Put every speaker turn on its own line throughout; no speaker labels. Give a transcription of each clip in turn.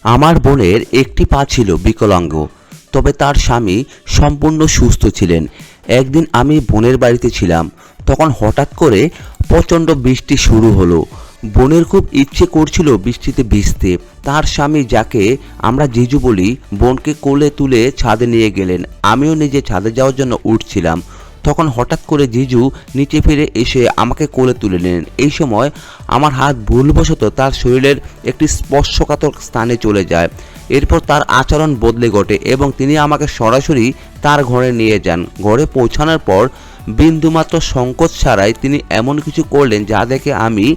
আমার বোনের একটি পা ছিল বিকলাঙ্গ, তবে তার স্বামী সম্পূর্ণ সুস্থ ছিলেন। একদিন আমি বোনের বাড়িতে ছিলাম, তখন হঠাৎ করে প্রচণ্ড বৃষ্টি শুরু হলো। বোনের খুব ইচ্ছে করছিল বৃষ্টিতে ভিজতে। তার স্বামী, যাকে আমরা জিজু বলি, বোনকে কোলে তুলে ছাদে নিয়ে গেলেন। আমিও নিজে ছাদে যাওয়ার জন্য উঠছিলাম, তখন হঠাৎ করে জিজু নিচে ফিরে এসে আমাকে কোলে তুলে নিলেন। এই সময় আমার হাত ভুলবশত তার শরীরের একটি স্পর্শকাতর স্থানে চলে যায়। এরপর তার আচরণ বদলে ঘটে এবং তিনি আমাকে সরাসরি তার ঘরে নিয়ে যান। ঘরে পৌঁছানোর পর বিন্দুমাত্র সংকোচ ছাড়াই তিনি এমন কিছু করলেন যা দেখে আমি...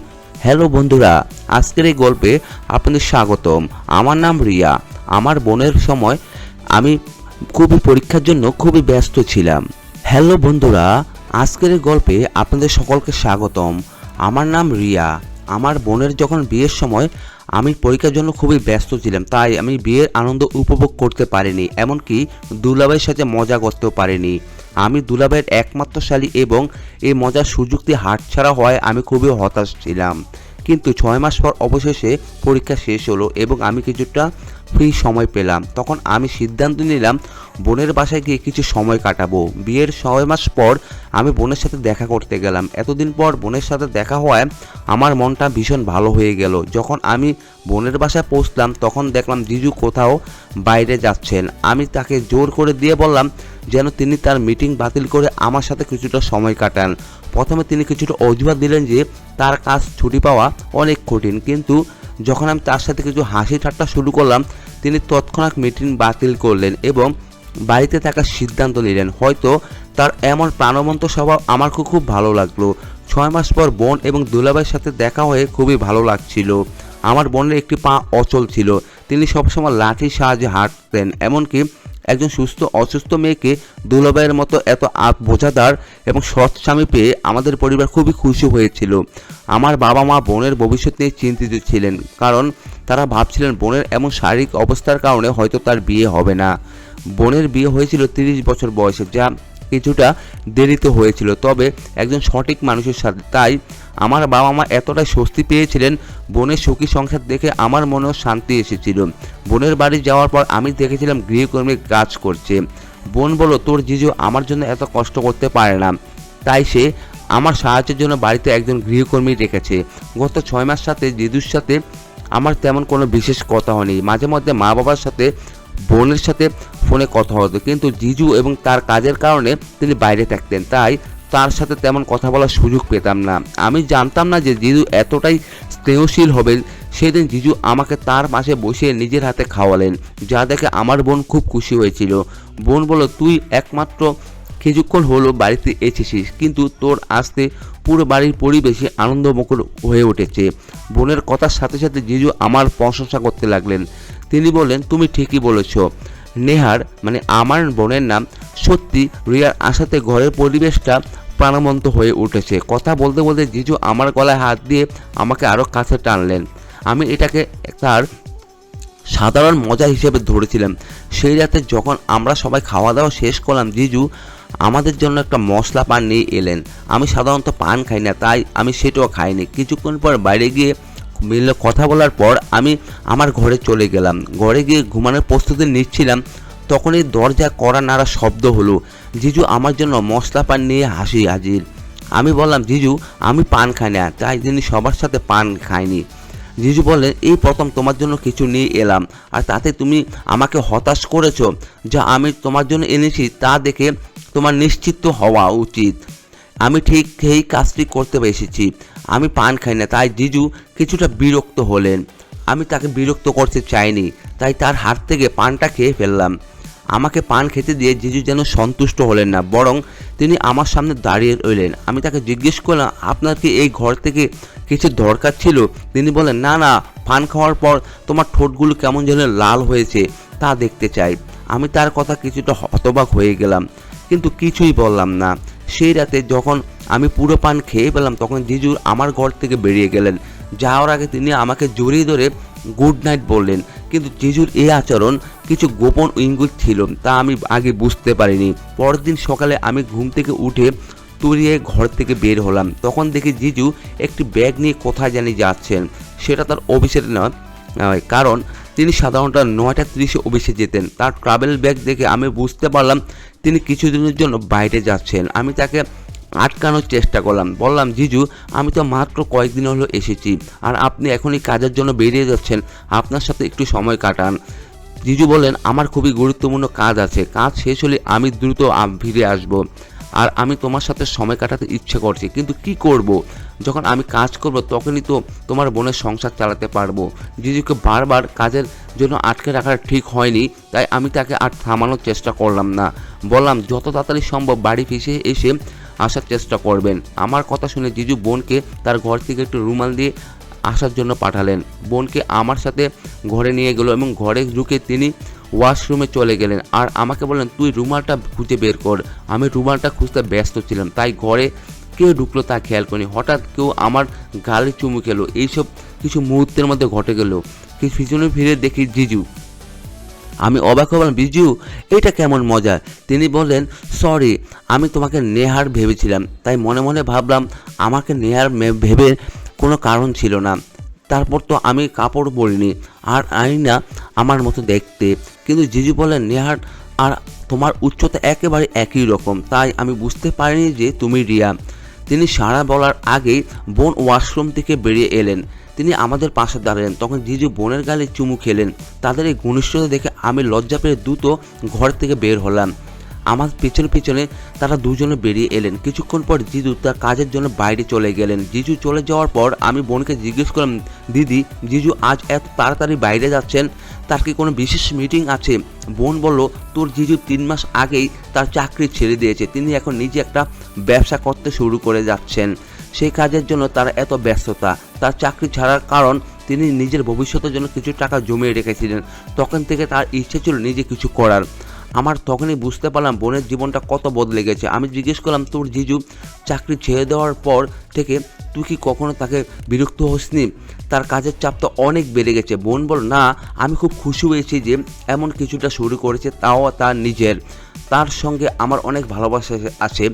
হ্যালো বন্ধুরা, আজকের এই গল্পে আপনাদের স্বাগতম। আমার নাম রিয়া। আমার বোনের সময় আমি পরীক্ষার জন্য খুবই ব্যস্ত ছিলাম। হ্যালো বন্ধুরা, আজকের এই গল্পে আপনাদের সকলকে স্বাগতম। আমার নাম রিয়া। আমার বোনের যখন বিয়ের সময় আমি পরীক্ষার জন্য খুবই ব্যস্ত ছিলাম, তাই আমি বিয়ের আনন্দ উপভোগ করতে পারিনি, এমনকি দুলাভাইয়ের সাথে মজা করতেও পারিনি। আমি দুলাভাইয়ের একমাত্র শালী এবং এই মজার সুযোগ দিয়ে হাতছাড়া হওয়ায় আমি খুবই হতাশ ছিলাম। কিন্তু 6 মাস পর অবশেষে পরীক্ষা শেষ হলো এবং আমি কিছুটা ফ্রি সময় পেলাম। তখন আমি সিদ্ধান্ত নিলাম বোনের বাসায় গিয়ে কিছু সময় কাটাবো। বিয়ের 6 মাস পর আমি বোনের সাথে দেখা করতে গেলাম। এতদিন পর বোনের সাথে দেখা হওয়ায় আমার মনটা ভীষণ ভালো হয়ে গেল। যখন আমি বোনের বাসায় পৌঁছলাম তখন দেখলাম জিজু কোথাও বাইরে যাচ্ছেন। আমি তাকে জোর করে দিয়ে বললাম যেন তিনি তার মিটিং বাতিল করে আমার সাথে কিছুটা সময় কাটান। প্রথমে তিনি কিছুটা অজুহাত দিলেন যে তার কাজ ছুটি পাওয়া অনেক কঠিন, কিন্তু যখন আমি তার সাথে কিছু হাসি ঠাট্টা শুরু করলাম তিনি তৎক্ষণাৎ মিটিং বাতিল করলেন এবং বাড়িতে থাকার সিদ্ধান্ত নিলেন। হয়তো তার এমন প্রাণবন্ত স্বভাব আমার খুব ভালো লাগলো। 6 মাস পর বোন এবং দুলাভাইয়ের সাথে দেখা হয়ে খুবই ভালো লাগছিল। আমার বোনের একটি পা অচল ছিল, তিনি সবসময় লাঠির সাহায্যে হাঁটতেন। এমনকি একজন অসুস্থ মেয়েকে দুলাভাইয়ের মতো এত বোঝাদার এবং সৎ স্বামী পেয়ে আমাদের পরিবার খুবই খুশি হয়েছিল। আমার বাবা মা বোনের ভবিষ্যৎ নিয়ে চিন্তিত ছিলেন, কারণ তারা ভাবছিলেন বোনের এমন শারীরিক অবস্থার কারণে হয়তো তার বিয়ে হবে না। বোনের বিয়ে হয়েছিল 30 বছর বয়সে, যা কিছুটা দেরিতে হয়েছিল, তবে একজন সঠিক মানুষের সাথে। তাই আমার বাবা মা এতটাই স্বস্তি পেয়েছিলেন। বোনের সুখী সংসার দেখে আমার মনেও শান্তি এসেছিল। বোনের বাড়ি যাওয়ার পর আমি দেখেছিলাম গৃহকর্মী কাজ করছে। বোন বলল, তোর জিজু আমার জন্য এত কষ্ট করতে পারে না, তাই সে আমার সাহায্যের জন্য বাড়িতে একজন গৃহকর্মী রেখেছে। গত 6 মাস সাথে জিজুর সাথে আমার তেমন কোনো বিশেষ কথা হয়নি। মাঝে মধ্যে মা বাবার সাথে বোনের সাথে ফোনে কথা হতো, কিন্তু জিজু এবং তার কাজের কারণে তিনি বাইরে থাকতেন, তাই তার সাথে তেমন কথা বলার সুযোগ পেতাম না। আমি জানতাম না যে জিজু এতটাই স্নেহশীল হবেন। সেদিন জিজু আমাকে তার পাশে বসিয়ে নিজের হাতে খাওয়ালেন, যা দেখে আমার বোন খুব খুশি হয়েছিল। বোন বলল, তুই একমাত্র কিছুক্ষণ হলো বাড়িতে এসেছিস, কিন্তু তোর আসতে পুরো বাড়ির পরিবেশে আনন্দমুখর হয়ে উঠেছে। বোনের কথার সাথে সাথে জিজু আমার প্রশংসা করতে লাগলেন। তিনি বললেন, তুমি ঠিকই বলেছ। নেহার, মানে আমার বোনের নাম, সত্যি রিয়ার আশাতে ঘরের পরিবেশটা প্রাণবন্ত হয়ে উঠেছে। কথা বলতে বলতে জিজু আমার গলায় হাত দিয়ে আমাকে আরও কাছে টানলেন। আমি এটাকে তার সাধারণ মজা হিসেবে ধরেছিলাম। সেই রাতে যখন আমরা সবাই খাওয়া দাওয়া শেষ করলাম, জিজু আমাদের জন্য একটা মশলা পান নিয়ে এলেন। আমি সাধারণত পান খাই না, তাই আমি সেটাও খাইনি। কিছুক্ষণ পর বাইরে গিয়ে মিললে কথা বলার পর আমি আমার ঘরে চলে গেলাম। ঘরে গিয়ে ঘুমানোর প্রস্তুতি নিচ্ছিলাম, তখনই দরজা কড়া নাড়া শব্দ হলো। জিজু আমার জন্য মশলা পান নিয়ে হাজির। আমি বললাম, জিজু আমি পান খাই না, তাই তিনি সবার সাথে পান খায়নি। জিজু বললেন, এই প্রথম তোমার জন্য কিছু নিয়ে এলাম, আর তাতে তুমি আমাকে হতাশ করেছো। যা আমি তোমার জন্য এনেছি তা দেখে তোমার নিশ্চিত হওয়া উচিত। আমি ঠিক সেই কাজটি করতে এসেছি। আমি পান খাই না। তাই জিজু কিছুটা বিরক্ত হলেন। আমি তাকে বিরক্ত করতে চাইনি, তাই তার হাত থেকে পানটা খেয়ে ফেললাম। আমাকে পান খেতে দিয়ে জিজু যেন সন্তুষ্ট হলেন না, বরং তিনি আমার সামনে দাঁড়িয়ে রইলেন। আমি তাকে জিজ্ঞেস করলাম, আপনার কি এই ঘর থেকে কিছু দরকার ছিল? তিনি বলেন, না না, পান খাওয়ার পর তোমার ঠোঁটগুলো কেমন যেন লাল হয়েছে, তা দেখতে চাই। আমি তার কথা কিছুটা হতবাক হয়ে গেলাম, কিন্তু কিছুই বললাম না। সেই রাতে যখন আমি পুরো পান খেয়ে পেলাম, তখন জিজু আমার ঘর থেকে বেরিয়ে গেলেন। যাওয়ার আগে তিনি আমাকে জড়িয়ে ধরে গুড নাইট বললেন, কিন্তু জিজুর এই আচরণ কিছু গোপন ইঙ্গিত ছিল, তা আমি আগে বুঝতে পারিনি। পরের দিন সকালে আমি ঘুম থেকে উঠে তুড়িয়ে ঘর থেকে বের হলাম। তখন দেখি জিজু একটি ব্যাগ নিয়ে কোথায় জানি যাচ্ছেন। সেটা তার অফিসের নয়, কারণ তিনি সাধারণত 9:30 অফিসে যেতেন। তার ট্রাভেল ব্যাগ দেখে আমি বুঝতে পারলাম তিনি কিছুদিনের জন্য বাইরে যাচ্ছেন। আমি তাকে আটকানোর চেষ্টা করলাম, বললাম, জিজু আমি তো মাত্র কয়েকদিন হলো এসেছি, আর আপনি এখনই কাজের জন্য বেরিয়ে যাচ্ছেন, আপনার সাথে একটু সময় কাটান। জিজু বললেন, আমার খুবই গুরুত্বপূর্ণ কাজ আছে, কাজ শেষ হলে আমি দ্রুত ফিরে আসব, আর আমি তোমার সাথে সময় কাটাতে ইচ্ছে করছি, কিন্তু কি করব? যখন আমি কাজ করব তখনই তো তোমার বোনের সংসার চালাতে পারবো। জিজুকে বারবার কাজের জন্য আটকে রাখা ঠিক হয়নি, তাই আমি তাকে আর থামানোর চেষ্টা করলাম না। বললাম, যত তাড়াতাড়ি সম্ভব বাড়ি ফিরে এসে আসার চেষ্টা করবেন। আমার কথা শুনে জিজু বোনকে তার ঘর থেকে একটু রুমাল দিয়ে আসার জন্য পাঠালেন। বোনকে আমার সাথে ঘরে নিয়ে গেল এবং ঘরে ঢুকে তিনি ওয়াশরুমে চলে গেলেন আর আমাকে বললেন, তুই রুমালটা খুঁজে বের কর। আমি রুমালটা খুঁজতে ব্যস্ত ছিলাম, তাই ঘরে কেউ ঢুকলো তা খেয়াল করিনি। হঠাৎ কেউ আমার গালে চুমু খেলো। এইসব কিছু মুহূর্তের মধ্যে ঘটে গেল। কিছু পিছনে ফিরে দেখি জিজু। আমি অবাক হলাম, বিজু এটা কেমন মজা? তিনি বললেন, সরি, আমি তোমাকে নেহার ভেবেছিলাম, তাই মনে মনে ভাবলাম আমাকে নেহার ভেবে কোনো কারণ ছিল না। তারপর তো আমি কাপড় পরিনি আর আইনা আমার মতো দেখতে। কিন্তু জিজু বললেন, নেহার আর তোমার উচ্চতা একেবারে একই রকম, তাই আমি বুঝতে পারিনি যে তুমি রিয়া। তিনি সারা বলার আগেই বোন ওয়াশরুম থেকে বেরিয়ে এলেন। তিনি আমাদের পাশে দাঁড়ালেন। তখন জিজু বোনের গালে চুমু খেলেন। তাদের এই ঘনিষ্ঠতা দেখে আমি লজ্জা পেয়ে দ্রুত ঘর থেকে বের হলাম। আমার পেছনে পেছনে তারা দুজনে বেরিয়ে এলেন। কিছুক্ষণ পর জিজু তার কাজের জন্য বাইরে চলে গেলেন। জিজু চলে যাওয়ার পর আমি বোনকে জিজ্ঞেস করলাম, দিদি, জিজু আজ এত তাড়াতাড়ি বাইরে যাচ্ছেন, তার কি কোনো বিশেষ মিটিং আছে? বোন বলল, তোর জিজু 3 মাস আগেই তার চাকরি ছেড়ে দিয়েছে, তিনি এখন নিজে একটা ব্যবসা করতে শুরু করে যাচ্ছেন। সেই কাজের জন্য তার এত ব্যস্ততা। তার চাকরি ছাড়ার কারণ তিনি নিজের ভবিষ্যতের জন্য কিছু টাকা জমিয়ে রেখেছিলেন। তখন থেকে তার ইচ্ছে ছিল নিজে কিছু করার। আমার তখনই বুঝতে পারলাম বোনের জীবনটা কত বদলে গেছে। আমি জিজ্ঞেস করলাম, তোর জিজু চাকরি ছেড়ে দেওয়ার পর থেকে তুই কি কখনো তাকে বিরক্ত হসনি? তার কাজের চাপ তো অনেক বেড়ে গেছে। বোন বল, না, আমি খুব খুশি হয়েছি যে এমন কিছুটা শুরু করেছে, তাও তার নিজের। তার সঙ্গে আমার অনেক ভালোবাসা আছে,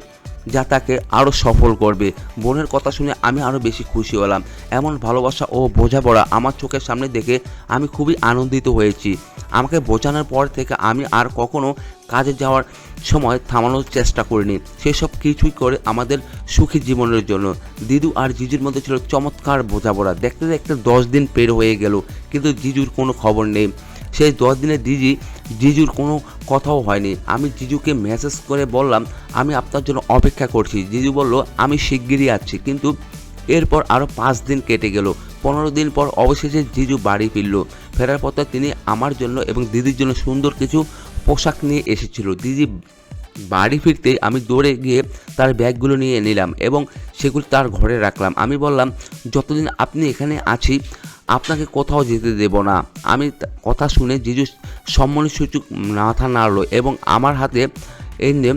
যা তাকে আরও সফল করবে। বোনের কথা শুনে আমি আরও বেশি খুশি হলাম। এমন ভালোবাসা ও বোঝাপড়া আমার চোখের সামনে দেখে আমি খুবই আনন্দিত হয়েছি। আমাকে বোঝানোর পর থেকে আমি আর কখনো কাজে যাওয়ার সময় থামানোর চেষ্টা করিনি। সেসব কিছুই করে আমাদের সুখী জীবনের জন্য। দিদু আর জিজুর মধ্যে ছিল চমৎকার বোঝাপড়া। দেখতে দেখতে 10 দিন পের হয়ে গেল, কিন্তু জিজুর কোনো খবর নেই। সেই 10 দিনে জিজুর কোনো কথাও হয়নি। আমি জিজুকে মেসেজ করে বললাম, আমি আপনার জন্য অপেক্ষা করছি। জিজু বলল, আমি শিগগিরই আসছি। কিন্তু এরপর আরও 5 দিন কেটে গেল। 15 দিন পর অবশেষে জিজু বাড়ি ফিরল। ফেরার পথে তিনি আমার জন্য এবং দিদির জন্য সুন্দর কিছু পোশাক নিয়ে এসেছিল। দিদি বাড়ি ফিরতেই আমি দৌড়ে গিয়ে তার ব্যাগগুলো নিয়ে নিলাম এবং সেগুলো তার ঘরে রাখলাম। আমি বললাম, যতদিন আপনি এখানে আছি আপনাকে কোথাও যেতে দেব না। আমি কথা শুনে জিজু সম্মানসূচক মাথা নাড়ল এবং আমার হাতে এনে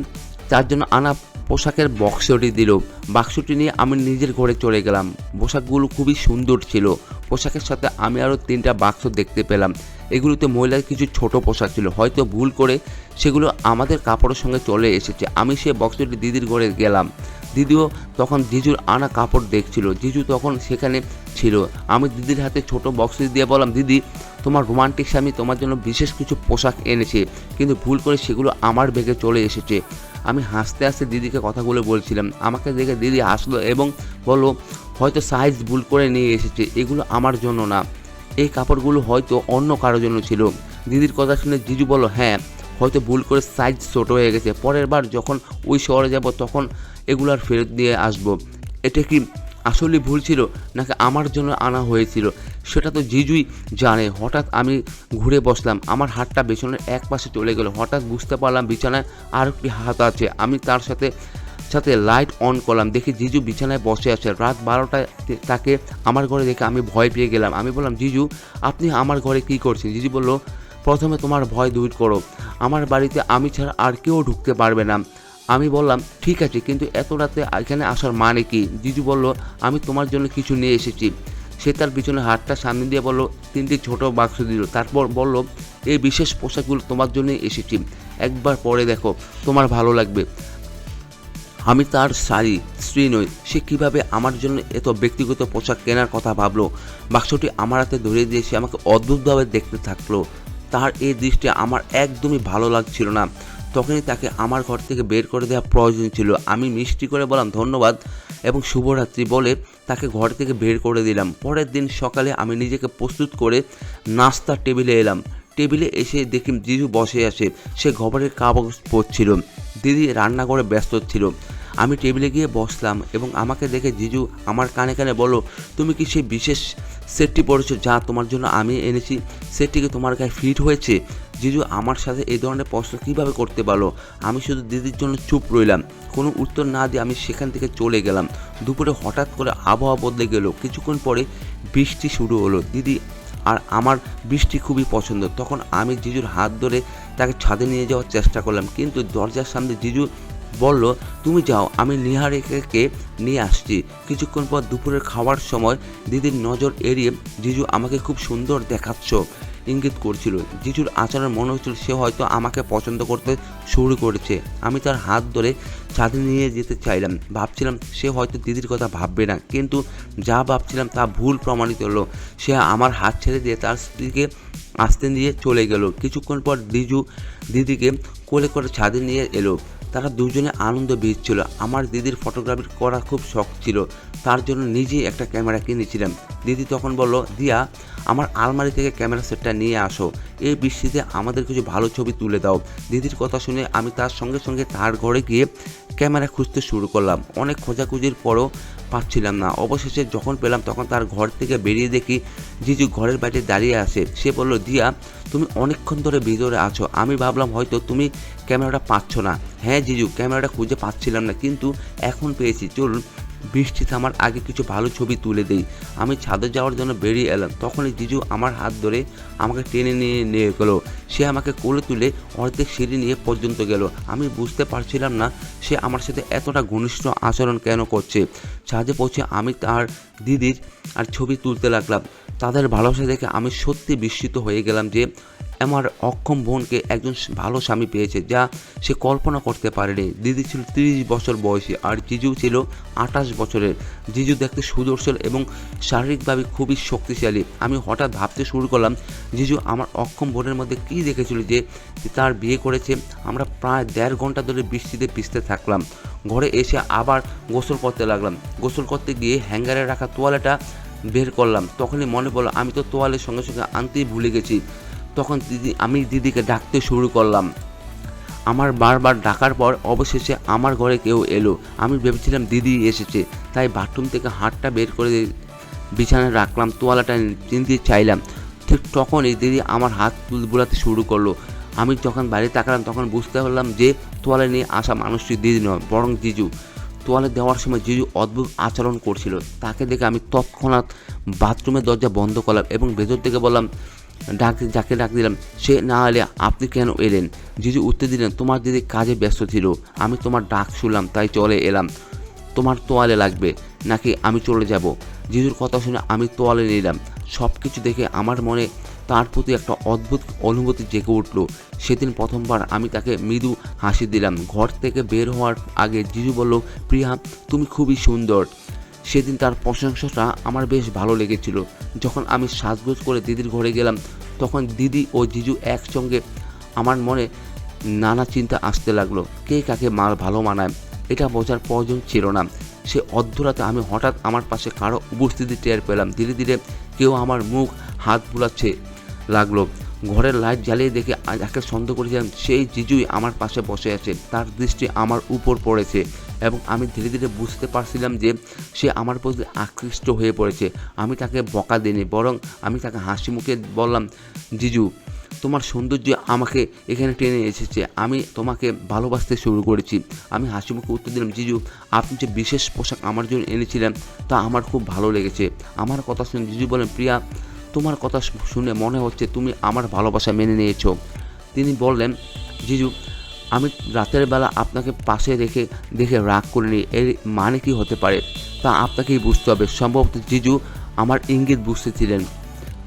তার জন্য আনা পোশাকের বাক্সটি দিল। বাক্সটি নিয়ে আমি নিজের ঘরে চলে গেলাম। পোশাকগুলো খুবই সুন্দর ছিল। পোশাকের সাথে আমি আরও 3টা বাক্স দেখতে পেলাম। এগুলোতে মহিলার কিছু ছোট পোশাক ছিল, হয়তো ভুল করে সেগুলো আমাদের কাপড়ের সঙ্গে চলে এসেছে। আমি সে বক্সটি দিদির ঘরে গেলাম। দিদিও তখন জিজুর আনা কাপড় দেখছিল। জিজু তখন সেখানে ছিল। আমি দিদির হাতে ছোট বক্সটি দিয়ে বললাম, দিদি, তোমার রোমান্টিক স্বামী তোমার জন্য বিশেষ কিছু পোশাক এনেছে, কিন্তু ভুল করে সেগুলো আমার ব্যাগে চলে এসেছে। আমি হাসতে হাসতে দিদিকে কথাগুলো বলছিলাম। আমাকে দেখে দিদি হাসলো এবং বলল, হয়তো সাইজ ভুল করে নিয়ে এসেছে, এগুলো আমার জন্য না, এই কাপড়গুলো হয়তো অন্য কারোর জন্য ছিল। দিদির কথা শুনে জিজু বলল, হ্যাঁ, হয়তো ভুল করে সাইজ ছোট হয়ে গেছে, পরের বার যখন ওই শহরে যাব তখন এগুলো আর ফেরত দিয়ে আসবো। এটা কি আসলে ভুল ছিল নাকি আমার জন্য আনা হয়েছিল সেটা তো জিজুই জানে। হঠাৎ আমি ঘুরে বসলাম, আমার হাতটা বিছানার এক পাশে চলে গেল। হঠাৎ বুঝতে পারলাম বিছানায় আর একটি হাত আছে। আমি তার সাথে সাথে লাইট অন করলাম, দেখি জিজু বিছানায় বসে আছে। রাত 12টায় তাকে আমার ঘরে দেখে আমি ভয় পেয়ে গেলাম। আমি বললাম, জিজু, আপনি আমার ঘরে কী করছেন? জিজু বলল, প্রথমে তোমার ভয় দূর করো, আমার বাড়িতে আমি ছাড়া আর কেউ ঢুকতে পারবে না। আমি বললাম, ঠিক আছে, কিন্তু এত রাতে এখানে আসার মানে কি? জিজু বলল, আমি তোমার জন্য কিছু নিয়ে এসেছি। সে তার পিছনে হাতটা সামনে দিয়ে বলল, 3টি ছোট বাক্স দিল। তারপর বলল, এই বিশেষ পোশাকগুলো তোমার জন্যই এসেছি, একবার পরে দেখো, তোমার ভালো লাগবে। আমি তার স্ত্রী নই, সে কিভাবে আমার জন্য এত ব্যক্তিগত পোশাক কেনার কথা ভাবলো। বাক্সটি আমার হাতে ধরিয়ে দিয়ে সে আমাকে অদ্ভুতভাবে দেখতে থাকলো। তার এই দৃষ্টি আমার একদমই ভালো লাগছিল না। তখনই তাকে আমার ঘর থেকে বের করে দেওয়া প্রয়োজন ছিল। আমি মিষ্টি করে বললাম ধন্যবাদ এবং শুভরাত্রি বলে তাকে ঘর থেকে বের করে দিলাম। পরের দিন সকালে আমি নিজেকে প্রস্তুত করে নাস্তার টেবিলে এলাম। টেবিলে এসে দেখি জিজু বসে আছে, সে খবরের কাগজ পড়ছিল। দিদি রান্নাঘরে ব্যস্ত ছিল। আমি টেবিলে গিয়ে বসলাম এবং আমাকে দেখে জিজু আমার কানে কানে বলল, তুমি কি সেই বিশেষ সেটটি পরেছো যা তোমার জন্য আমি এনেছি? সেটটি কি তোমার গায়ে ফিট হয়েছে? জিজু আমার সাথে এই ধরনের প্রশ্ন কীভাবে করতে পারলো? আমি শুধু দিদির জন্য চুপ রইলাম। কোনো উত্তর না দিয়ে আমি সেখান থেকে চলে গেলাম। দুপুরে হঠাৎ করে আবহাওয়া বদলে গেল। কিছুক্ষণ পরে বৃষ্টি শুরু হলো। দিদি আর আমার বৃষ্টি খুবই পছন্দ। তখন আমি জিজুর হাত ধরে তাকে ছাদে নিয়ে যাওয়ার চেষ্টা করলাম, কিন্তু দরজার সামনে জিজু বলল, তুমি যাও, আমি নিহারিকাকে নিয়ে আসছি। কিছুক্ষণ পর দুপুরের খাওয়ার সময় দিদির নজর এড়িয়ে জিজু আমাকে খুব সুন্দর দেখাচ্ছ ইঙ্গিত করছিল। জিজুর আচরণ মনে হচ্ছিল সে হয়তো আমাকে পছন্দ করতে শুরু করেছে। আমি তার হাত ধরে ছাদে নিয়ে যেতে চাইলাম। ভাবছিলাম সে হয়তো দিদির কথা ভাববে না, কিন্তু যা ভাবছিলাম তা ভুল প্রমাণিত হলো। সে আমার হাত ছেড়ে দিয়ে তার স্ত্রীকে আসতে নিয়ে চলে গেল। কিছুক্ষণ পর জিজু দিদিকে কোলে করে ছাদে নিয়ে এলো। তারা দুজনে আনন্দ ভিজছিল। আমার দিদির ফটোগ্রাফি করা খুব শখ ছিল, তার জন্য নিজেই একটা ক্যামেরা কিনেছিলাম। দিদি তখন বলল, দিয়া আমার আলমারি থেকে ক্যামেরা সেটটা নিয়ে আসো, এই বৃষ্টিতে আমাদের কিছু ভালো ছবি তুলে দাও। দিদির কথা শুনে আমি তার সঙ্গে সঙ্গে তার ঘরে গিয়ে ক্যামেরা খুঁজতে শুরু করলাম। অনেক খোঁজাখুঁজির পরও পাচ্ছিলাম না। অবশেষে যখন পেলাম তখন তার ঘর থেকে বেরিয়ে দেখি জিজু ঘরের বাইরে দাঁড়িয়ে আছে। সে বলল, দিয়া তুমি অনেকক্ষণ ধরে ভিতরে আছো, আমি ভাবলাম হয়তো তুমি ক্যামেরাটা পাচ্ছ না। হ্যাঁ জিজু, ক্যামেরাটা খুঁজে পাচ্ছিলাম না, কিন্তু এখন পেয়েছি। চলুন বৃষ্টি থামার আগে কিছু ভালো ছবি তুলে দেই। আমি ছাদে যাওয়ার জন্য বেরিয়ে এলাম। তখনই জিজু আমার হাত ধরে আমাকে টেনে নিয়ে গেলো। সে আমাকে কোলে তুলে অর্ধেক সিঁড়ি নিয়ে পর্যন্ত গেল। আমি বুঝতে পারছিলাম না সে আমার সাথে এতটা ঘনিষ্ঠ আচরণ কেন করছে। ছাদে পৌঁছে আমি তার দিদির আর ছবি তুলতে লাগলাম। তাদের ভালোবাসা দেখে আমি সত্যি বিস্মিত হয়ে গেলাম যে আমার অক্ষম বোনকে একজন ভালো স্বামী পেয়েছে, যা সে কল্পনা করতে পারেনি। দিদি ছিল 30 বছর বয়সী আর জিজু ছিল 28 বছরের। জিজু দেখতে সুদর্শন এবং শারীরিকভাবে খুবই শক্তিশালী। আমি হঠাৎ ভাবতে শুরু করলাম, জিজু আমার অক্ষম বোনের মধ্যে কী দেখেছিল যে তার বিয়ে করেছে। আমরা প্রায় 1.5 ঘন্টা ধরে বৃষ্টিতে ভিজতে থাকলাম। ঘরে এসে আবার গোসল করতে লাগলাম। গোসল করতে গিয়ে হ্যাঙ্গারে রাখা তোয়ালেটা বের করলাম। তখনই মনে পড়লো আমি তো তোয়ালের সঙ্গে সঙ্গে আনতেই ভুলে গেছি। তখন আমি দিদিকে ডাকতে শুরু করলাম। আমার বারবার ডাকার পর অবশেষে আমার ঘরে কেউ এলো। আমি ভেবেছিলাম দিদি এসেছে, তাই বাথরুম থেকে হাতটা বের করে বিছানায় রাখলাম, তোয়ালাটা নিতে চাইলাম। ঠিক তখনই দিদি আমার হাত বুলাতে শুরু করলো। আমি যখন বাইরে তাকালাম তখন বুঝতে পারলাম যে তোয়ালে নিয়ে আসা মানুষটি দিদি নয়, বরং জিজু। তোয়ালে দেওয়ার সময় জিজু অদ্ভুত আচরণ করছিল। তাকে দেখে আমি তৎক্ষণাৎ বাথরুমের দরজা বন্ধ করলাম এবং ভেতর থেকে বললাম, যাকে ডাক দিলাম, সে না এলে আপনি কেন এলেন? জিজু উত্তর দিলেন, তোমার দিদি কাজে ব্যস্ত ছিল, আমি তোমার ডাক শুনলাম তাই চলে এলাম। তোমার তোয়ালে লাগবে নাকি আমি চলে যাব? জিজুর কথা শুনে আমি তোয়ালে নিলাম। সব কিছু দেখে আমার মনে তার প্রতি একটা অদ্ভুত অনুভূতি জেগে উঠল। সেদিন প্রথমবার আমি তাকে মৃদু হাসি দিলাম। ঘর থেকে বের হওয়ার আগে জিজু বলল, প্রিয়া তুমি খুবই সুন্দর। সেদিন তার প্রশংসাটা আমার বেশ ভালো লেগেছিল। যখন আমি সাজগোজ করে দিদির ঘরে গেলাম তখন দিদি ও জিজু একসঙ্গে। আমার মনে নানা চিন্তা আসতে লাগলো, কে কাকে ভালো মানায় এটা বোঝার প্রয়োজন ছিল না। সে অর্ধরাতে আমি হঠাৎ আমার পাশে কারো উপস্থিতি টের পেলাম। ধীরে ধীরে কেউ আমার মুখ হাত বুলাচ্ছে লাগলো। ঘরের লাইট জ্বালিয়ে দেখে যাকে সন্দেহ করেছিলাম সেই জিজুই আমার পাশে বসে আছে। তার দৃষ্টি আমার উপর পড়েছে এবং আমি ধীরে ধীরে বুঝতে পারছিলাম যে সে আমার প্রতি আকৃষ্ট হয়ে পড়েছে। আমি তাকে বকা দিইনি, বরং আমি তাকে হাসি মুখে বললাম, জিজু তোমার সৌন্দর্য আমাকে এখানে টেনে এসেছে, আমি তোমাকে ভালোবাসতে শুরু করেছি। আমি হাসি মুখে উত্তর দিলাম, জিজু আপনি যে বিশেষ পোশাক আমার জন্য এনেছিলেন তা আমার খুব ভালো লেগেছে। আমার কথা শুনে জিজু বলেন, প্রিয়া তোমার কথা শুনে মনে হচ্ছে তুমি আমার ভালোবাসা মেনে নিয়েছো। তিনি বললেন, জিজু আমি রাতের বেলা আপনাকে পাশে দেখে রাগ করিনি, এর মানে কি হতে পারে তা আপনাকেই বুঝতে হবে। সম্ভবত জিজু আমার ইঙ্গিত বুঝতেছিলেন।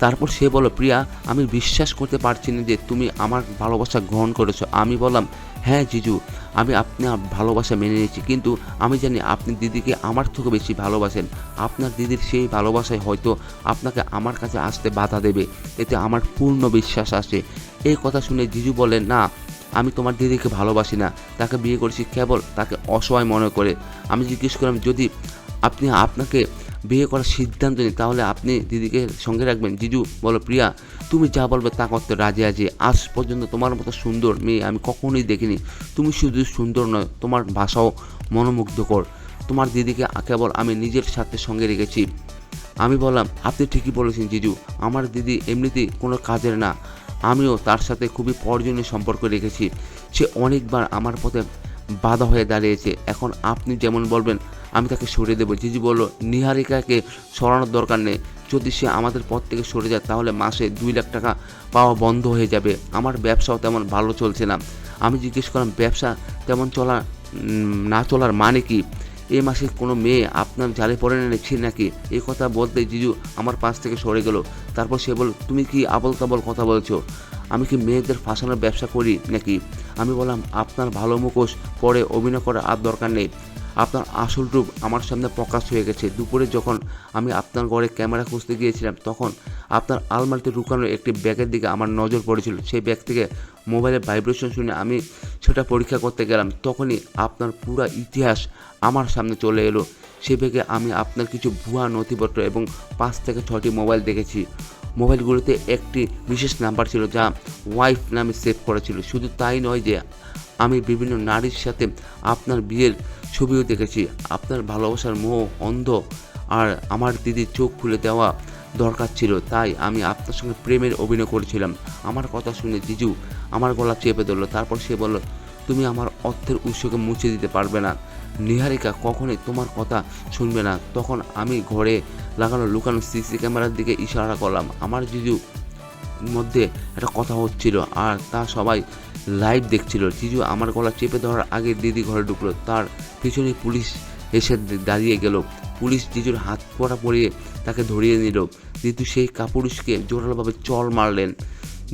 তারপর সে বলল, প্রিয়া, আমি বিশ্বাস করতে পারছি না যে তুমি আমার ভালোবাসা গ্রহণ করেছো। আমি বললাম, হ্যাঁ জিজু, আমি আপনার ভালোবাসা মেনে নিয়েছি, কিন্তু আমি জানি আপনি দিদিকে আমার থেকে বেশি ভালোবাসেন। আপনার দিদির সেই ভালোবাসায় হয়তো আপনাকে আমার কাছে আসতে বাধা দেবে, এতে আমার পূর্ণ বিশ্বাস আছে। এই কথা শুনে জিজু বলেন, না, আমি তোমার দিদিকে ভালোবাসি না, তাকে বিয়ে করেছি কেবল তাকে অসহায় মনে করে। আমি জিজ্ঞেস করলাম, যদি আপনি আপনাকে বিয়ে করার সিদ্ধান্ত নিন তাহলে আপনি দিদিকে সঙ্গে রাখবেন? জিজু বলো, প্রিয়া, তুমি যা বলবে তা করতে রাজি আছি। আজ পর্যন্ত তোমার মতো সুন্দর মেয়ে আমি কখনোই দেখিনি। তুমি শুধু সুন্দর নয়, তোমার ভাষাও মনোমুগ্ধকর। তোমার দিদিকে কেবল আমি নিজের সাথে সঙ্গে রেখেছি। আমি বললাম, আপনি ঠিকই বলেছেন জিজু, আমার দিদি এমনিতেই কোনো কাজের না। আমিও তার সাথে খুবই প্রয়োজনীয় সম্পর্ক রেখেছি। সে অনেকবার আমার পথে বাধা হয়ে দাঁড়িয়েছে। এখন আপনি যেমন বলবেন আমি তাকে সরিয়ে দেবো। জিজু বলল, নিহারিকাকে সরানোর দরকার নেই। যদি সে আমাদের পথ থেকে সরে যায় তাহলে মাসে 2 লাখ টাকা পাওয়া বন্ধ হয়ে যাবে। আমার ব্যবসাও তেমন ভালো চলছে না। আমি জিজ্ঞেস করলাম, ব্যবসা তেমন না চলার মানে কি? এই মাসে কোনো মেয়ে আপনার জালে পড়ে এনেছি নাকি? এই কথা বলতে জিজু আমার পাশ থেকে সরে গেল। তারপর সে বলল, তুমি কি আবল তাবল কথা বলছো? আমি কি মেয়েদের ফাঁসানোর ব্যবসা করি নাকি? আমি বললাম, আপনার ভালো মুখোশ পরে অভিনয় করার আর দরকার নেই। আপনার আসল রূপ আমার সামনে প্রকাশ হয়ে গেছে। দুপুরে যখন আমি আপনার ঘরে ক্যামেরা খুঁজতে গিয়েছিলাম তখন আপনার আলমারিতে লুকানো একটি ব্যাগের দিকে আমার নজর পড়েছিল। সেই ব্যাগ থেকে মোবাইলের ভাইব্রেশন শুনে আমি সেটা পরীক্ষা করতে গেলাম। তখনই আপনার পুরো ইতিহাস আমার সামনে চলে এলো। সে ব্যাগে আমি আপনার কিছু ভুয়া নথিপত্র এবং 5 থেকে 6টি মোবাইল দেখেছি। মোবাইলগুলোতে একটি বিশেষ নাম্বার ছিল যা ওয়াইফ নামে সেভ করা ছিল। শুধু তাই নয় যে আমি বিভিন্ন নারীর সাথে আপনার বিয়ের ছবিও দেখেছি। আপনার ভালোবাসার মোহ অন্ধ, আর আমার দিদির চোখ খুলে দেওয়া দরকার ছিল, তাই আমি আপনার সঙ্গে প্রেমের অভিনয় করেছিলাম। আমার কথা শুনে জিজু আমার গলা চেপে ধরল। তারপর সে বলল, তুমি আমার অর্থের উৎসকে মুছে দিতে পারবে না। নিহারিকা কখনোই তোমার কথা শুনবে না। তখন আমি ঘরে লাগানো লুকানো সিসি ক্যামেরার দিকে ইশারা করলাম। আমার জিজু মধ্যে একটা কথা হচ্ছিল আর তা সবাই লাইভ দেখছিল। জিজু আমার গলা চেপে ধরার আগে দিদি ঘরে ঢুকলো। তার পিছনে পুলিশ এসে দাঁড়িয়ে গেল। পুলিশ জিজুর হাত পরা পরিয়ে তাকে ধরিয়ে নিল। জিজু সেই কাপুরুষকে জোরালোভাবে চড় মারলেন।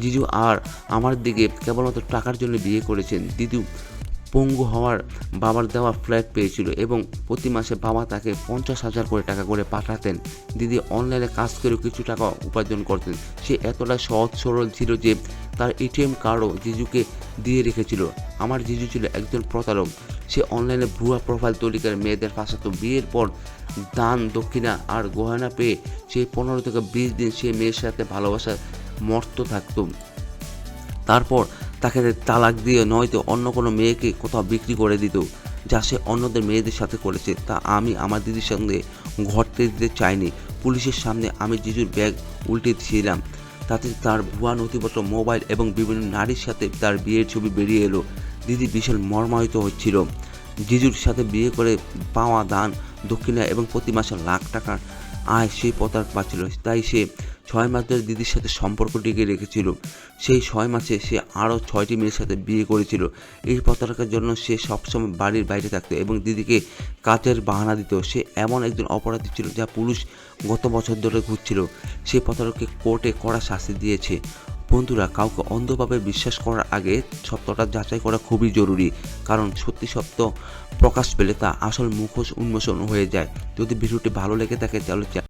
জিজু আর আমার দিকে কেবলমাত্র টাকার জন্য বিয়ে করেছেন। দিদু পঙ্গু হওয়ার বাবার দেওয়া ফ্ল্যাট পেয়েছিল এবং প্রতি মাসে বাবা তাকে 50,000 করে টাকা করে পাঠাতেন। দিদি অনলাইনে কাজ করে কিছু টাকা উপার্জন করতেন। সে এতটা সহজ সরল ছিল যে তার এটিএম কার্ডও জিজুকে দিয়ে রেখেছিল। আমার জিজু ছিল একজন প্রতারক। সে অনলাইনে ভুয়া প্রোফাইল তৈরি করে মেয়েদের ফাঁসাতো। বিয়ের পর দান দক্ষিণা আর গহনা পেয়ে সেই 15 থেকে 20 দিন সে মেয়ের সাথে ভালোবাসা মর্ত থাকতো। তারপর তাকে তালাক দিয়ে নয়তো অন্য কোনো মেয়েকে কোথাও বিক্রি করে দিত, যা সে অন্যদের মেয়েদের সাথে করেছে। তা আমি আমার দিদির সঙ্গে ঘটতে দিতে চাইনি। পুলিশের সামনে আমি জিজুর ব্যাগ উল্টে দিয়েছিলাম। তাতে তার ভুয়া নথিপত্র, মোবাইল এবং বিভিন্ন নারীর সাথে তার বিয়ের ছবি বেরিয়ে এলো। দিদি বিশাল মর্মাহত হচ্ছিল। জিজুর সাথে বিয়ে করে পাওয়া দান দক্ষিণা এবং প্রতি মাসে লাখ টাকার আয় সেই প্রতারক পাচ্ছিল। তাই সে 6 মাস ধরে দিদির সাথে সম্পর্ক টিকে রেখেছিল। সেই 6 মাসে সে আরও 6টি মেয়ের সাথে বিয়ে করেছিল। এই প্রতারকের জন্য সে সবসময় বাড়ির বাইরে থাকতো এবং দিদিকে কাজের বাহানা দিত। সে এমন একজন অপরাধী ছিল যা পুলিশ গত বছর ধরে খুঁজছিল। সেই প্রতারককে কোর্টে কড়া শাস্তি দিয়েছে। বন্ধুরা, কাউকে অন্ধভাবে বিশ্বাস করার আগে সত্যটা যাচাই করা খুবই জরুরি, কারণ সত্যি সত্য প্রকাশ পেলে তা আসল মুখোশ উন্মোচন হয়ে যায়। যদি ভিডিওটি ভালো লেগে থাকে তাহলে